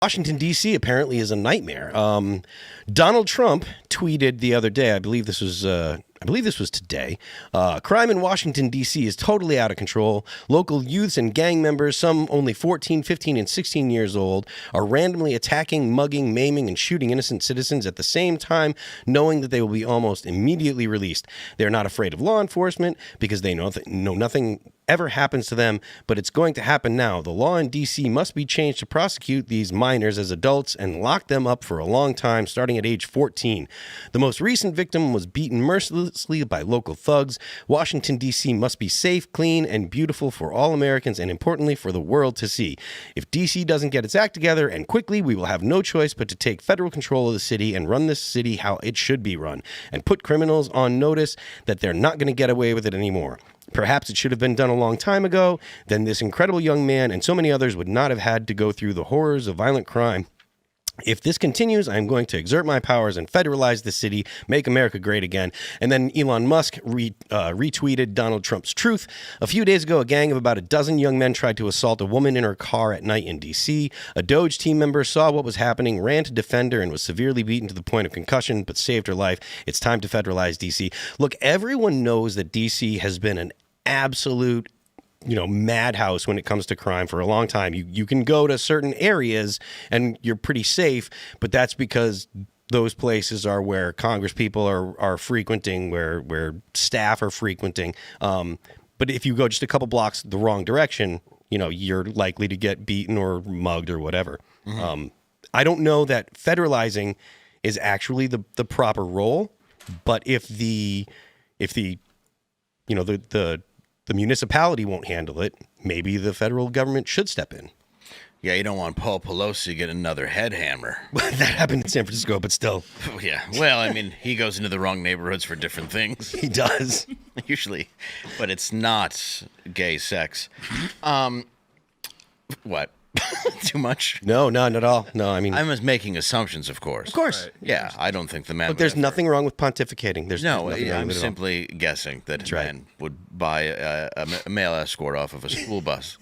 Washington, D.C. apparently is a nightmare. Donald Trump tweeted the other day, I believe this was today, crime in Washington, D.C. is totally out of control. Local youths and gang members, some only 14, 15, and 16 years old, are randomly attacking, mugging, maiming, and shooting innocent citizens at the same time, knowing that they will be almost immediately released. They're not afraid of law enforcement because they know nothing ever happens to them, but it's going to happen now. The law in D.C. must be changed to prosecute these minors as adults and lock them up for a long time, starting at age 14. The most recent victim was beaten mercilessly by local thugs. Washington, D.C. must be safe, clean, and beautiful for all Americans, and importantly, for the world to see. If D.C. doesn't get its act together, and quickly, we will have no choice but to take federal control of the city and run this city how it should be run, and put criminals on notice that they're not going to get away with it anymore. Perhaps it should have been done a long time ago. Then this incredible young man and so many others would not have had to go through the horrors of violent crime. If this continues, I'm going to exert my powers and federalize the city, make America great again. And then Elon Musk retweeted Donald Trump's truth. A few days ago, a gang of about a dozen young men tried to assault a woman in her car at night in D.C. A DOGE team member saw what was happening, ran to defend her, and was severely beaten to the point of concussion, but saved her life. It's time to federalize D.C. Look, everyone knows that D.C. has been an absolute madhouse when it comes to crime for a long time. You can go to certain areas and you're pretty safe, but that's because those places are where Congress people are frequenting, where staff are frequenting. But if you go just a couple blocks the wrong direction, you're likely to get beaten or mugged or whatever. Mm-hmm. I don't know that federalizing is actually the proper role, but if the municipality won't handle it, maybe the federal government should step in. Yeah, you don't want Paul Pelosi to get another head hammer. That happened in San Francisco, but still. Yeah, well, I mean, he goes into the wrong neighborhoods for different things. He does. Usually, but it's not gay sex. What? Too much? No, not at all. No, I mean, I'm just making assumptions, of course. Of course. Right. Yeah, I don't think the man. Look, there's nothing wrong with pontificating. There's I'm simply guessing that a man would buy a male escort off of a school bus.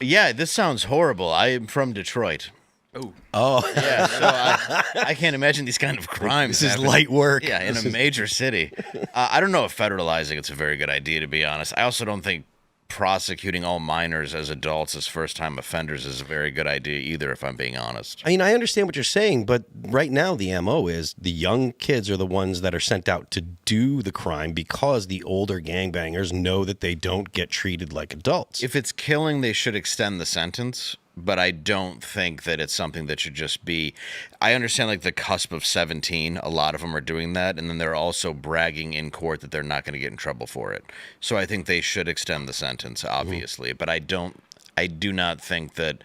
Yeah, this sounds horrible. I am from Detroit. Oh. Yeah, so I can't imagine these kind of crimes. This is light work. Yeah, in a major city. I don't know if federalizing it's a very good idea, to be honest. I also don't think prosecuting all minors as adults as first-time offenders is a very good idea either, if I'm being honest. I mean, I understand what you're saying, but right now the MO is the young kids are the ones that are sent out to do the crime because the older gangbangers know that they don't get treated like adults. If it's killing, they should extend the sentence, but I don't think that it's something that should just be... I understand, like, the cusp of 17, a lot of them are doing that, and then they're also bragging in court that they're not going to get in trouble for it. So I think they should extend the sentence, obviously, but I do not think that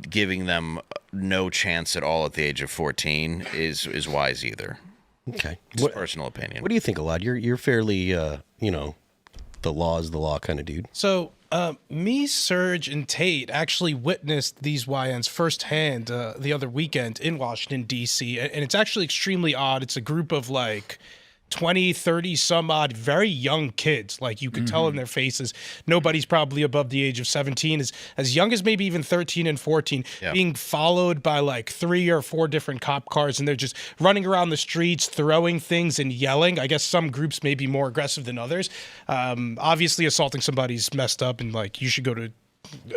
giving them no chance at all at the age of 14 is wise either. Okay. Just personal opinion. What do you think, Elaad? You're fairly, the law is the law kind of dude. So... me, Serge, and Tate actually witnessed these YNs firsthand the other weekend in Washington, D.C., and it's actually extremely odd. It's a group of, 20, 30 some odd very young kids. Like, you could tell in their faces. Nobody's probably above the age of 17, as young as maybe even 13 and 14, being followed by 3 or 4 different cop cars, and they're just running around the streets, throwing things and yelling. I guess some groups may be more aggressive than others. Obviously, assaulting somebody's messed up, and you should go to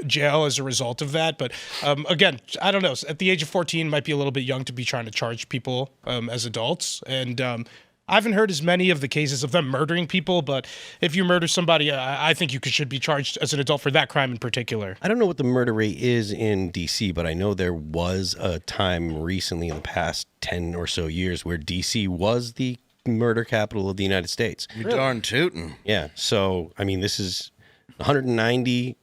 jail as a result of that. But again, I don't know. At the age of 14, might be a little bit young to be trying to charge people as adults. And I haven't heard as many of the cases of them murdering people, but if you murder somebody, I think you should be charged as an adult for that crime in particular. I don't know what the murder rate is in D.C., but I know there was a time recently in the past 10 or so years where D.C. was the murder capital of the United States. You're darn tootin'. Yeah, so, I mean, this is 190.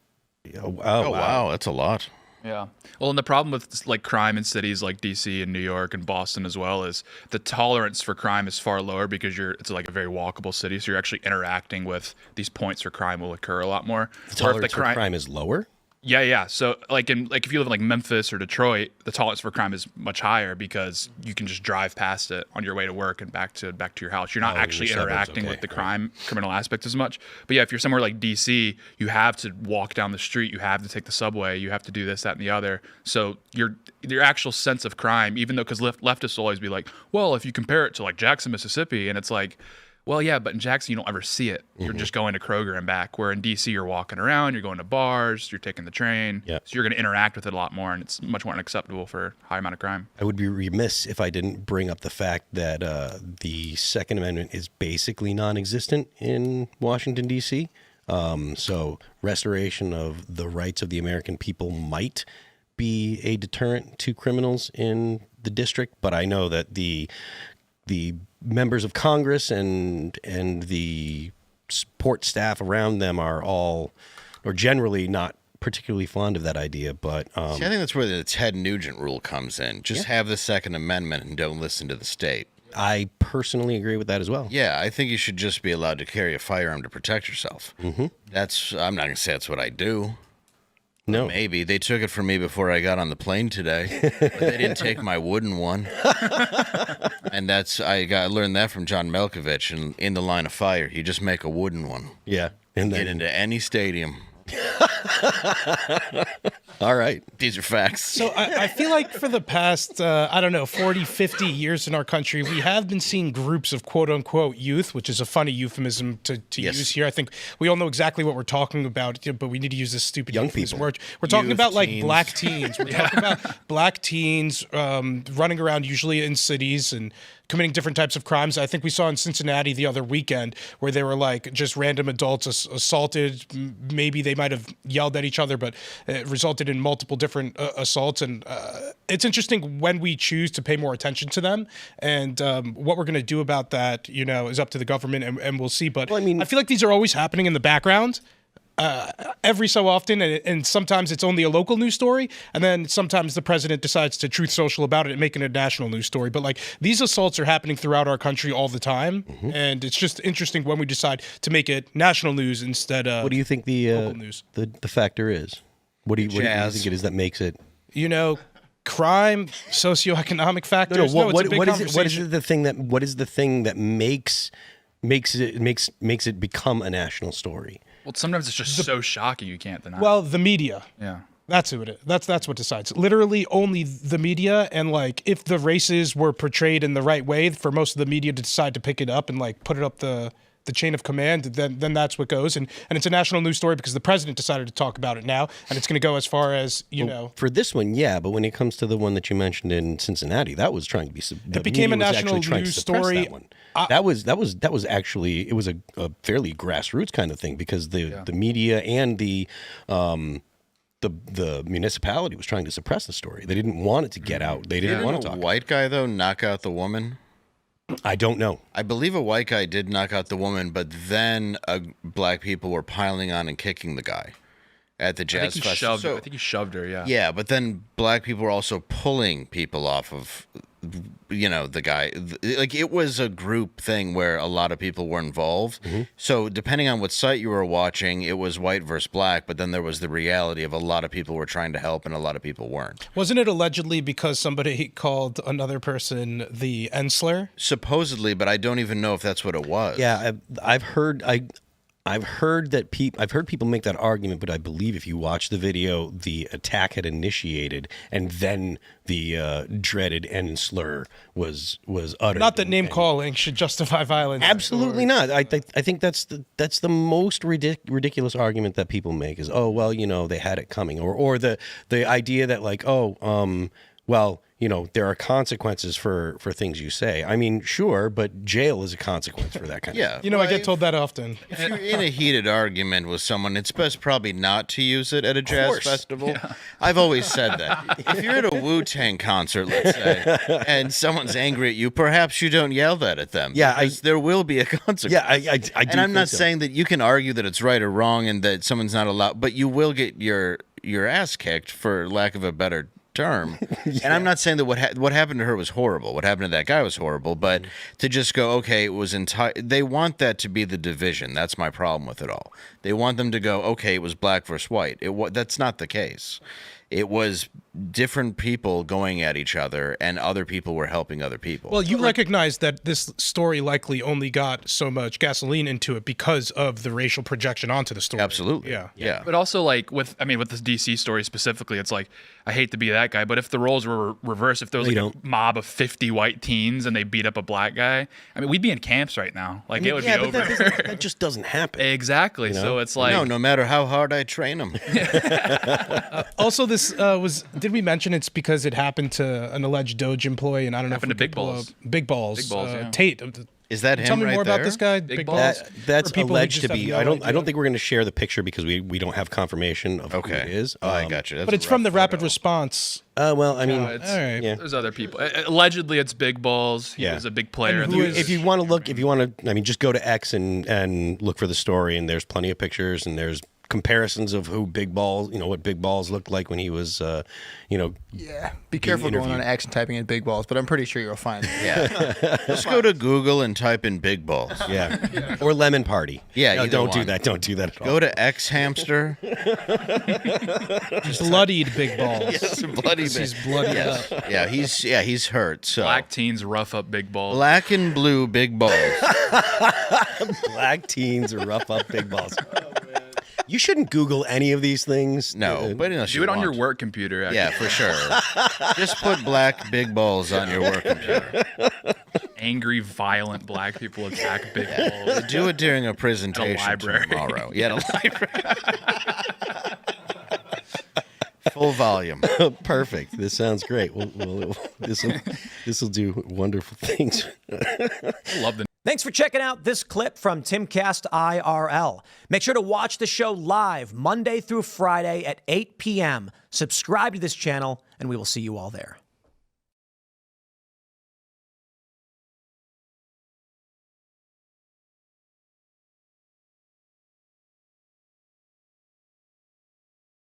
Oh, wow, that's a lot. Yeah. Well, and the problem with crime in cities like DC and New York and Boston as well is the tolerance for crime is far lower because it's a very walkable city. So you're actually interacting with these points where crime will occur a lot more. The tolerance for crime is lower? Yeah. So if you live in like Memphis or Detroit, the tolerance for crime is much higher because you can just drive past it on your way to work and back to your house. You're not actually your suburbs, interacting okay, with the right. criminal aspect as much. But yeah, if you're somewhere like DC, you have to walk down the street, you have to take the subway, you have to do this, that, and the other. So your actual sense of crime, even though because leftists will always be like, well, if you compare it to like Jackson, Mississippi, and it's like, well, yeah, but in Jackson, you don't ever see it. You're just going to Kroger and back. Where in D.C., you're walking around, you're going to bars, you're taking the train. Yeah. So you're going to interact with it a lot more, and it's much more unacceptable for a high amount of crime. I would be remiss if I didn't bring up the fact that the Second Amendment is basically non-existent in Washington, D.C. So restoration of the rights of the American people might be a deterrent to criminals in the district, but I know that the members of Congress and the support staff around them are all, or generally not particularly fond of that idea. But See, I think that's where the Ted Nugent rule comes in. Just have the Second Amendment and don't listen to the state. I personally agree with that as well. Yeah, I think you should just be allowed to carry a firearm to protect yourself. I'm not going to say that's what I do. No. Maybe. They took it from me before I got on the plane today, but they didn't take my wooden one. And I learned that from John Malkovich in The Line of Fire. You just make a wooden one. Yeah. And Get then, into any stadium. all right. These are facts. So I feel like for the past, 40, 50 years in our country, we have been seeing groups of quote unquote youth, which is a funny euphemism to Yes. use here. I think we all know exactly what we're talking about, but we need to use this stupid Young euphemism. people. We're talking Youth, about like teens. black teens. We're talking about black teens running around usually in cities and committing different types of crimes. I think we saw in Cincinnati the other weekend where they were like just random adults assaulted. Maybe they might have yelled at each other, but it resulted in multiple different assaults. And it's interesting when we choose to pay more attention to them. And what we're going to do about that, is up to the government, and we'll see. But Well, I mean- I feel like these are always happening in the background. Every so often, and sometimes it's only a local news story, and then sometimes the president decides to truth social about it and make it a national news story. But like these assaults are happening throughout our country all the time, and it's just interesting when we decide to make it national news instead of What do you think local news. the factor is? What do you think it is that makes it? Crime, socioeconomic factors. No, it's a big what is it? What conversation. is the thing that makes it become a national story? Well, sometimes it's just so shocking you can't deny it. Well, the media. Yeah. That's who it is. That's what decides. Literally only the media, and like if the races were portrayed in the right way for most of the media to decide to pick it up and like put it up the chain of command, then that's what goes. And it's a national news story because the president decided to talk about it now, and it's going to go as far as, For this one, yeah, but when it comes to the one that you mentioned in Cincinnati, that was trying to be. It became a national news story. That was actually it was a fairly grassroots kind of thing because the media and the municipality was trying to suppress the story. They didn't want it to get out. They didn't want to talk. A white guy, though, knock out the woman? I don't know. I believe a white guy did knock out the woman, but then black people were piling on and kicking the guy at the jazz festival. I think he shoved her, yeah. Yeah, but then black people were also pulling people off of, the guy. Like, it was a group thing where a lot of people were involved. So depending on what site you were watching, it was white versus black, but then there was the reality of a lot of people were trying to help and a lot of people weren't. Wasn't it allegedly because somebody called another person the Ensler? Supposedly, but I don't even know if that's what it was. Yeah, I've heard that I've heard people make that argument, but I believe if you watch the video, the attack had initiated, and then the dreaded N slur was uttered. Not that name calling should justify violence. Absolutely not. I think that's the most ridiculous argument that people make is, oh well, they had it coming, or the idea that like, well, there are consequences for things you say. I mean, sure, but jail is a consequence for that kind of thing. I get told that often. If you're in a heated argument with someone, it's best probably not to use it at a jazz festival. Yeah. I've always said that. If you're at a Wu-Tang concert, let's say, and someone's angry at you, perhaps you don't yell that at them. Yeah, there will be a consequence. Yeah, I do. And I'm not saying that you can argue that it's right or wrong and that someone's not allowed, but you will get your ass kicked, for lack of a better term. And I'm not saying that what happened to her was horrible. What happened to that guy was horrible. But to just go, okay, it was they want that to be the division. That's my problem with it all. They want them to go, okay, it was black versus white. That's not the case. It was different people going at each other, and other people were helping other people. Well, you recognize that this story likely only got so much gasoline into it because of the racial projection onto the story. Absolutely. Yeah. But also, like, with this DC story specifically, it's like, I hate to be that guy, but if the roles were reversed, if there was like a mob of 50 white teens and they beat up a black guy, I mean, we'd be in camps right now. Like, it would be over. That just doesn't happen. Exactly. You know? So it's like... No matter how hard I train them. Also, this did we mention it's because it happened to an alleged DOGE employee, and I don't know if Happened to Big Balls. Big Balls. Big Balls, yeah. Tate. Is that him? Tell me right more there? about this guy. Big Balls. That's For people who alleged just to have be. no I don't idea. think we're going to share the picture because we don't have confirmation of who it is. I got you. That's But it's a from rough the rapid photo. response. Well, I mean, All right. yeah. There's other people. Allegedly, it's Big Balls. He was a big player. And in who the is- If you want to look, I mean, just go to X and look for the story, and there's plenty of pictures, and there's comparisons of who Big Balls, what Big Balls looked like when he was, Yeah. Be careful going on X and typing in big balls, but I'm pretty sure you'll find it. Yeah. Just go to Google and type in big balls. Yeah. Or Lemon Party. Yeah, No, either don't do one. that. Don't do that at all. Go to X Hamster. Bloodied Big Balls. It's bloody He's bloodied up. Yeah, he's hurt. So Black teens rough up Big Balls. black and blue big balls. Black teens rough up Big Balls. You shouldn't Google any of these things. No, but unless Do you it on want your to. work computer. Actually. Yeah, for sure. Just put black big balls on your work computer. Angry, violent black people attack Big Balls. Do it during a presentation library. tomorrow. Yeah, at a library. Full volume. Perfect. This sounds great. This will do wonderful things. I love the Thanks for checking out this clip from Timcast IRL. Make sure to watch the show live Monday through Friday at 8 p.m. Subscribe to this channel, and we will see you all there.